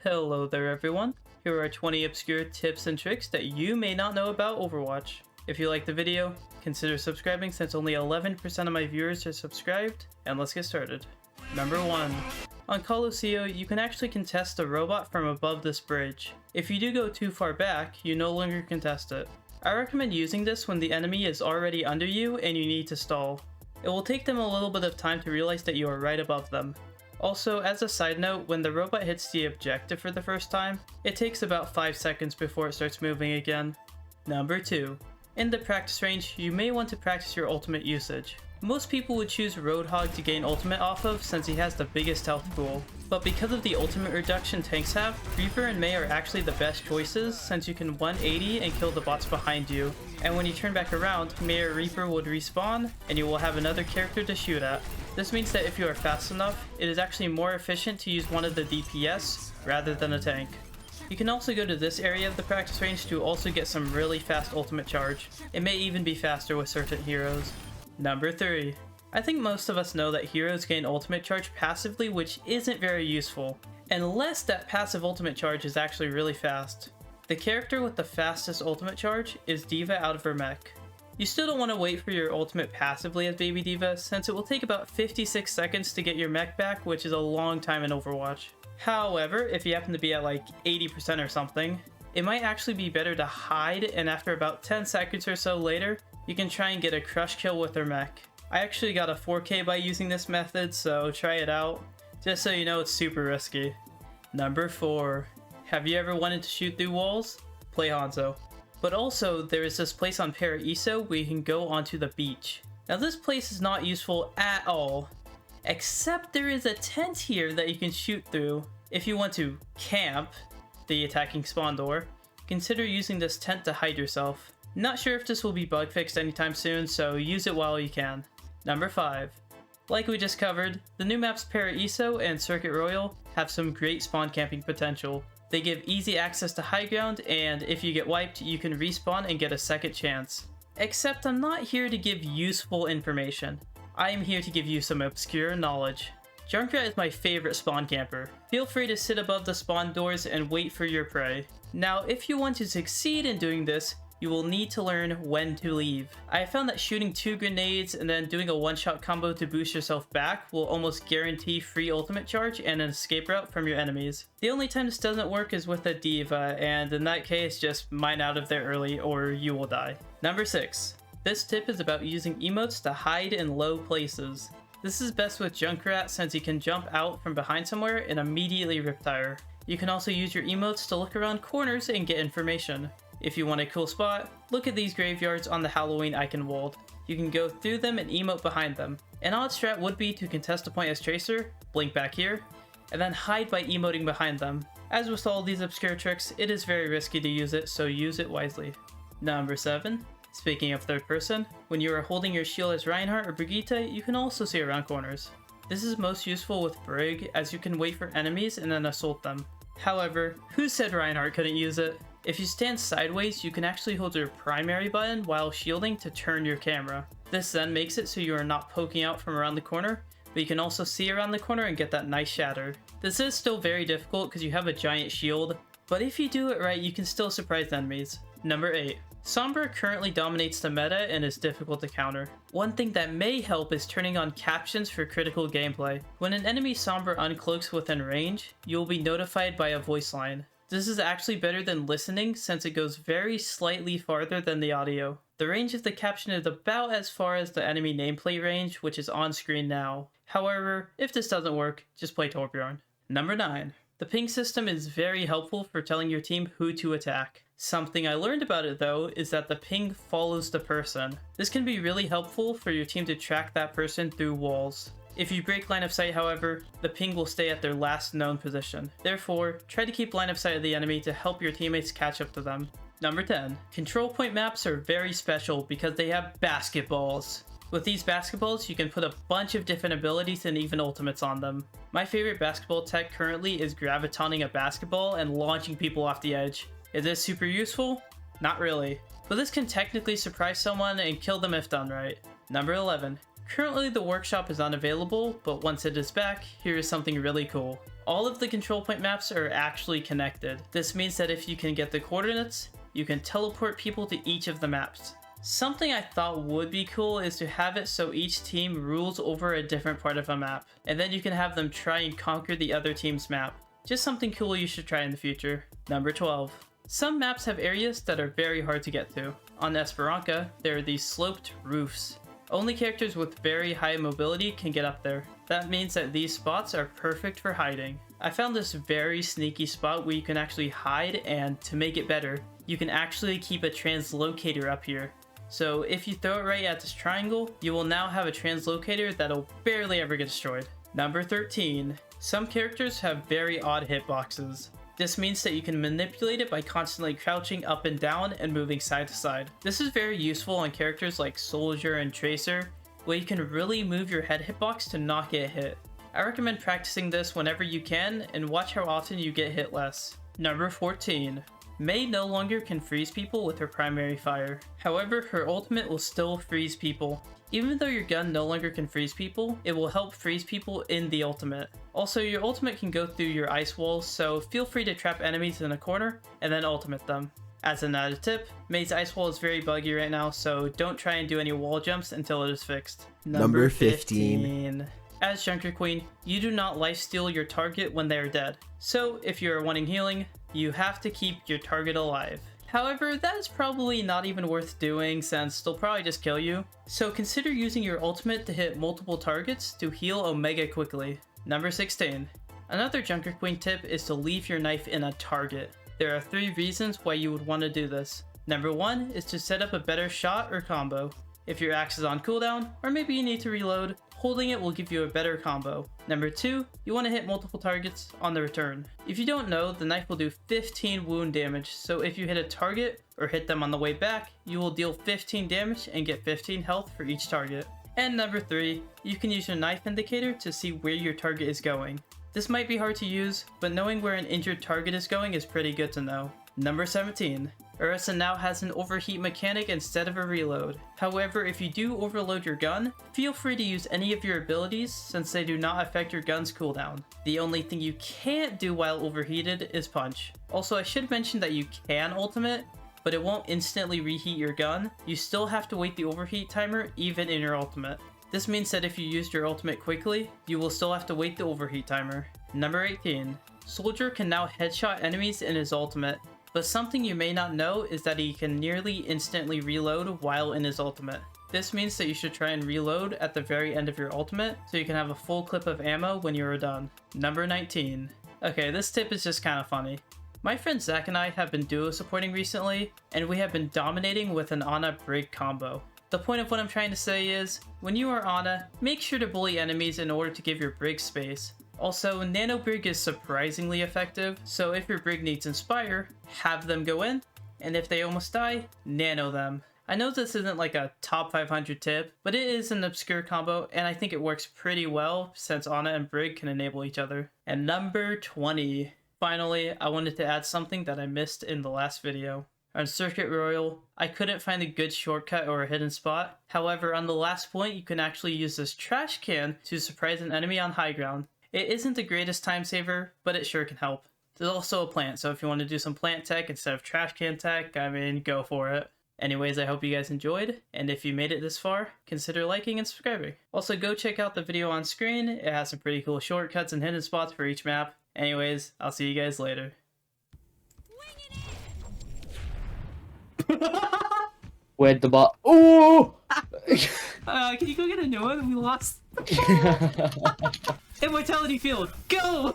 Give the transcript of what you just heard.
Hello there everyone, here are 20 obscure tips and tricks that you may not know about Overwatch. If you like the video, consider subscribing since only 11% of my viewers are subscribed, and let's get started. Number 1. On Coloseo, you can actually contest a robot from above this bridge. If you do go too far back, you no longer contest it. I recommend using this when the enemy is already under you and you need to stall. It will take them a little bit of time to realize that you are right above them. Also, as a side note, when the robot hits the objective for the first time, it takes about 5 seconds before it starts moving again. Number 2. In the practice range, you may want to practice your ultimate usage. Most people would choose Roadhog to gain ultimate off of since he has the biggest health pool. But because of the ultimate reduction tanks have, Reaper and Mei are actually the best choices since you can 180 and kill the bots behind you. And when you turn back around, Mei or Reaper would respawn and you will have another character to shoot at. This means that if you are fast enough, it is actually more efficient to use one of the DPS rather than a tank. You can also go to this area of the practice range to also get some really fast ultimate charge. It may even be faster with certain heroes. Number 3. I think most of us know that heroes gain ultimate charge passively, which isn't very useful, unless that passive ultimate charge is actually really fast. The character with the fastest ultimate charge is D.Va out of her mech. You still don't want to wait for your ultimate passively as Baby D.Va, since it will take about 56 seconds to get your mech back, which is a long time in Overwatch. However, if you happen to be at like 80% or something, it might actually be better to hide, and after about 10 seconds or so later, you can try and get a crush kill with her mech. I actually got a 4K by using this method, so try it out. Just so you know, it's super risky. Number 4. Have you ever wanted to shoot through walls? Play Hanzo. But also, there is this place on Paraiso where you can go onto the beach. Now this place is not useful at all, except there is a tent here that you can shoot through. If you want to camp the attacking spawn door, consider using this tent to hide yourself. Not sure if this will be bug fixed anytime soon, so use it while you can. Number 5. Like we just covered, the new maps Paraiso and Circuit Royale have some great spawn camping potential. They give easy access to high ground, and if you get wiped, you can respawn and get a second chance. Except I'm not here to give useful information. I am here to give you some obscure knowledge. Junkrat is my favorite spawn camper. Feel free to sit above the spawn doors and wait for your prey. Now, if you want to succeed in doing this, you will need to learn when to leave. I have found that shooting 2 grenades and then doing a one-shot combo to boost yourself back will almost guarantee free ultimate charge and an escape route from your enemies. The only time this doesn't work is with a D.Va, and in that case, just mine out of there early or you will die. Number 6. This tip is about using emotes to hide in low places. This is best with Junkrat since he can jump out from behind somewhere and immediately riptire. You can also use your emotes to look around corners and get information. If you want a cool spot, look at these graveyards on the Halloween icon wall. You can go through them and emote behind them. An odd strat would be to contest a point as Tracer, blink back here, and then hide by emoting behind them. As with all these obscure tricks, it is very risky to use it, so use it wisely. Number 7. Speaking of third person, when you are holding your shield as Reinhardt or Brigitte, you can also see around corners. This is most useful with Brig, as you can wait for enemies and then assault them. However, who said Reinhardt couldn't use it? If you stand sideways, you can actually hold your primary button while shielding to turn your camera. This then makes it so you are not poking out from around the corner, but you can also see around the corner and get that nice shatter. This is still very difficult because you have a giant shield, but if you do it right, you can still surprise enemies. Number 8. Sombra currently dominates the meta and is difficult to counter. One thing that may help is turning on captions for critical gameplay. When an enemy Sombra uncloaks within range, you will be notified by a voice line. This is actually better than listening since it goes very slightly farther than the audio. The range of the caption is about as far as the enemy nameplate range, which is on screen now. However, if this doesn't work, just play Torbjorn. Number 9. The ping system is very helpful for telling your team who to attack. Something I learned about it though is that the ping follows the person. This can be really helpful for your team to track that person through walls. If you break line of sight, however, the ping will stay at their last known position. Therefore, try to keep line of sight of the enemy to help your teammates catch up to them. Number 10. Control point maps are very special because they have basketballs. With these basketballs, you can put a bunch of different abilities and even ultimates on them. My favorite basketball tech currently is gravitoning a basketball and launching people off the edge. Is this super useful? Not really. But this can technically surprise someone and kill them if done right. Number 11. Currently the workshop is unavailable, but once it is back, here is something really cool. All of the control point maps are actually connected. This means that if you can get the coordinates, you can teleport people to each of the maps. Something I thought would be cool is to have it so each team rules over a different part of a map, and then you can have them try and conquer the other team's map. Just something cool you should try in the future. Number 12. Some maps have areas that are very hard to get to. On Esperanza, there are these sloped roofs. Only characters with very high mobility can get up there. That means that these spots are perfect for hiding. I found this very sneaky spot where you can actually hide, and to make it better, you can actually keep a translocator up here. So if you throw it right at this triangle, you will now have a translocator that'll barely ever get destroyed. Number 13. Some characters have very odd hitboxes. This means that you can manipulate it by constantly crouching up and down and moving side to side. This is very useful on characters like Soldier and Tracer, where you can really move your head hitbox to not get hit. I recommend practicing this whenever you can and watch how often you get hit less. Number 14. Mei no longer can freeze people with her primary fire. However, her ultimate will still freeze people. Even though your gun no longer can freeze people, it will help freeze people in the ultimate. Also, your ultimate can go through your ice walls, so feel free to trap enemies in a corner and then ultimate them. As an added tip, Mei's ice wall is very buggy right now, so don't try and do any wall jumps until it is fixed. Number 15. As Junker Queen, you do not lifesteal your target when they are dead. So if you are wanting healing, you have to keep your target alive. However, that is probably not even worth doing since they'll probably just kill you. So consider using your ultimate to hit multiple targets to heal Omega quickly. Number 16. Another Junker Queen tip is to leave your knife in a target. There are 3 reasons why you would want to do this. Number 1 is to set up a better shot or combo. If your axe is on cooldown, or maybe you need to reload, holding it will give you a better combo. Number 2, you want to hit multiple targets on the return. If you don't know, the knife will do 15 wound damage, so if you hit a target or hit them on the way back, you will deal 15 damage and get 15 health for each target. And number 3, you can use your knife indicator to see where your target is going. This might be hard to use, but knowing where an injured target is going is pretty good to know. Number 17. Orisa now has an overheat mechanic instead of a reload. However, if you do overload your gun, feel free to use any of your abilities since they do not affect your gun's cooldown. The only thing you can't do while overheated is punch. Also, I should mention that you can ultimate, but it won't instantly reheat your gun. You still have to wait the overheat timer even in your ultimate. This means that if you used your ultimate quickly, you will still have to wait the overheat timer. Number 18. Soldier can now headshot enemies in his ultimate. But something you may not know is that he can nearly instantly reload while in his ultimate. This means that you should try and reload at the very end of your ultimate so you can have a full clip of ammo when you are done. Number 19. Okay, this tip is just kind of funny. My friend Zach and I have been duo supporting recently, and we have been dominating with an Ana Brig combo. The point of what I'm trying to say is, when you are Ana, make sure to bully enemies in order to give your Brig space. Also, Nano Brig is surprisingly effective, so if your Brig needs Inspire, have them go in, and if they almost die, nano them. I know this isn't like a top 500 tip, but it is an obscure combo, and I think it works pretty well since Ana and Brig can enable each other. And number 20. Finally, I wanted to add something that I missed in the last video. On Circuit Royal, I couldn't find a good shortcut or a hidden spot. However, on the last point, you can actually use this trash can to surprise an enemy on high ground. It isn't the greatest time saver, but it sure can help. There's also a plant, so if you want to do some plant tech instead of trash can tech, I mean, go for it. Anyways, I hope you guys enjoyed, and if you made it this far, consider liking and subscribing. Also, go check out the video on screen. It has some pretty cool shortcuts and hidden spots for each map. Anyways, I'll see you guys later. Where'd the bot? Ooh! Can you go get a new one? We lost. Immortality field, go!